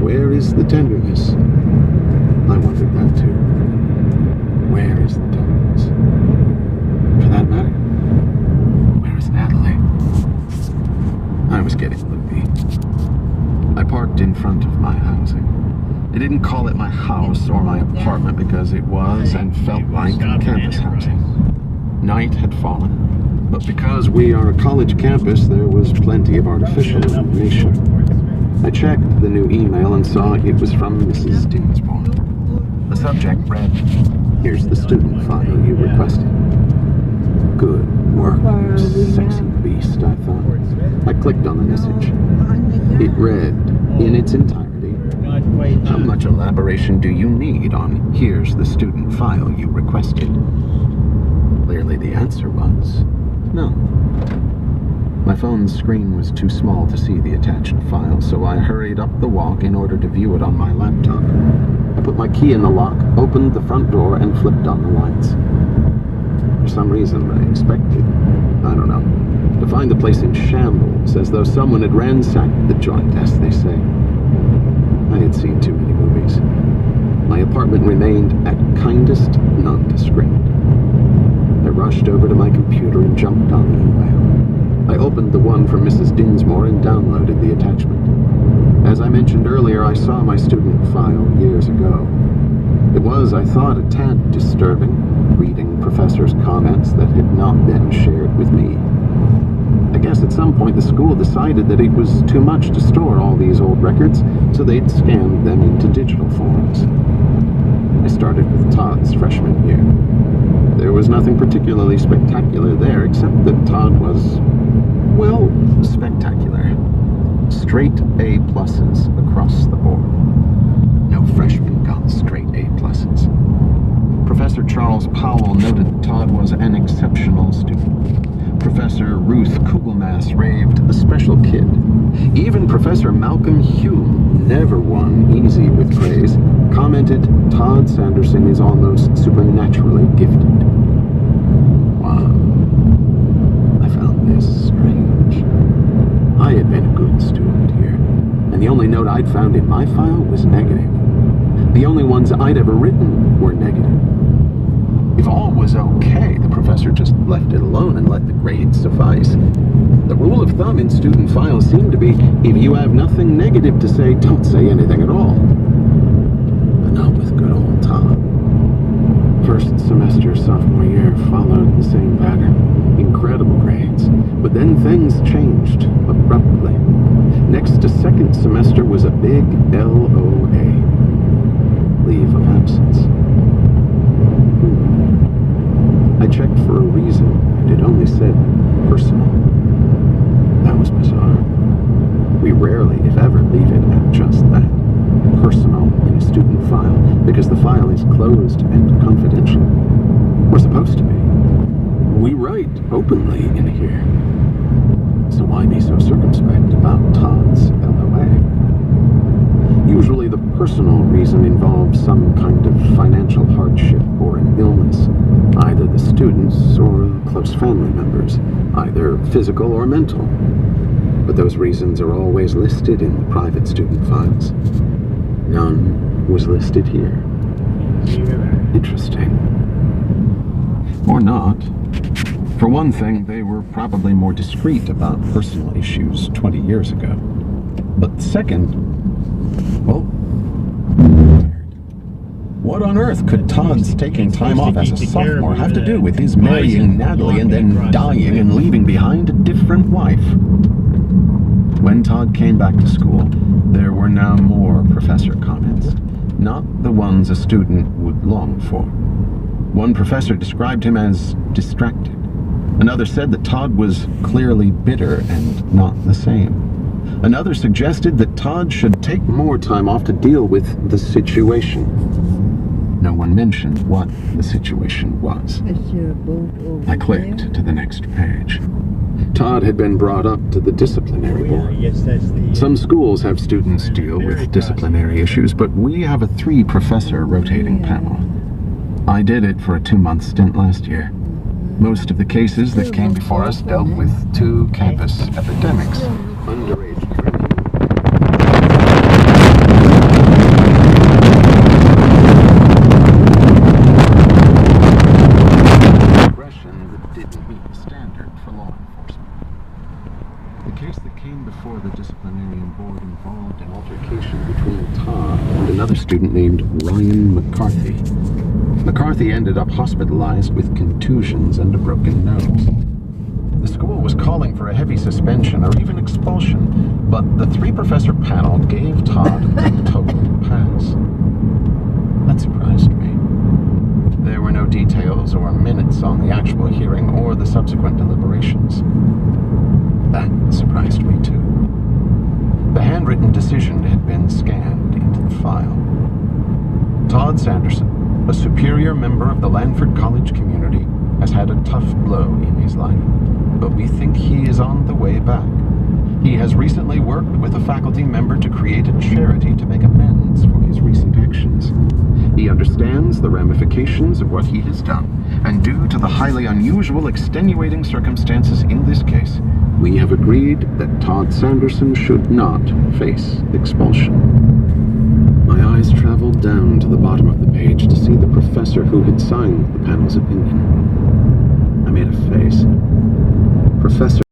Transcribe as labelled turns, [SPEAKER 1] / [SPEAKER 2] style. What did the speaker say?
[SPEAKER 1] Where is the tenderness? I wondered that too. Where is the tenderness? For that matter, where is Natalie? I was getting loopy. I parked in front of my housing. I didn't call it my house or my apartment because it was and felt like campus housing. Night had fallen, but because we are a college campus, there was plenty of artificial illumination. I checked the new email and saw it was from Mrs. Dinsmore. The subject read, "Here's the student file you requested." Good work, you sexy beast, I thought. I clicked on the message. It read, in its entirety, "How much elaboration do you need on here's the student file you requested?" Clearly the answer was no. My phone's screen was too small to see the attached file, so I hurried up the walk in order to view it on my laptop. I put my key in the lock, opened the front door, and flipped on the lights. For some reason, I expected, I don't know, to find the place in shambles, as though someone had ransacked the joint, as they say. I had seen too many movies. My apartment remained, at kindest, nondescript. I rushed over to my computer and jumped on the email. I opened the one from Mrs. Dinsmore and downloaded the attachment. As I mentioned earlier, I saw my student file years ago. It was, I thought, a tad disturbing, reading professors' comments that had not been shared with me. I guess at some point the school decided that it was too much to store all these old records, so they'd scanned them into digital forms. I started with Todd's freshman year. There was nothing particularly spectacular there, except that Todd was, well, spectacular. Straight A pluses across the board. No freshman got straight A pluses. Professor Charles Powell noted that Todd was an exceptional student. Professor Ruth Kugelmass raved a special kid. Even Professor Malcolm Hume, never one easy with praise, commented Todd Sanderson is almost supernaturally gifted. Wow. I found this strange. I had been a good student here, and the only note I'd found in my file was negative. The only ones I'd ever written were negative. If all was okay, the professor just left it alone and let the grades suffice. The rule of thumb in student files seemed to be, if you have nothing negative to say, don't say anything at all. But not with good old Todd. First semester sophomore year followed the same pattern. Incredible grades. But then things changed abruptly. Next to second semester was a big LOA. Leave of absence. I checked for a reason, and it only said personal. That was bizarre. We rarely, if ever, leave it at just that. Personal in a student file, because the file is closed and confidential. We're supposed to be. We write openly in here. So why be so circumspect about Todd's LOA? Usually the personal reason involves some kind of financial hardship or an illness, either the students or close family members, either physical or mental. But those reasons are always listed in the private student files. None was listed here. Interesting. Or not. For one thing, they were probably more discreet about personal issues 20 years ago. But second, well, what on earth could Todd's taking time off as a sophomore have to do with his marrying Natalie and then dying and leaving behind a different wife? When Todd came back to school, there were now more professor comments, not the ones a student would long for. One professor described him as distracted. Another said that Todd was clearly bitter and not the same. Another suggested that Todd should take more time off to deal with the situation. No one mentioned what the situation was. I clicked to the next page. Todd had been brought up to the disciplinary board. Some schools have students deal with disciplinary issues, but we have a 3-professor rotating panel. I did it for a 2-month stint last year. Most of the cases that came before us dealt with 2 campus epidemics. Underage drinking. another student named Ryan McCarthy. McCarthy ended up hospitalized with contusions and a broken nose. The school was calling for a heavy suspension or even expulsion, but the three-professor panel gave Todd a total pass. That surprised me. There were no details or minutes on the actual hearing or the subsequent deliberations. That surprised me too. The handwritten decision had been scanned into the file. Todd Sanderson, a superior member of the Lanford College community, has had a tough blow in his life, but we think he is on the way back. He has recently worked with a faculty member to create a charity to make amends for his recent actions. He understands the ramifications of what he has done, and due to the highly unusual extenuating circumstances in this case, we have agreed that Todd Sanderson should not face expulsion. My eyes traveled down to the bottom of the page to see the professor who had signed the panel's opinion. I made a face. Professor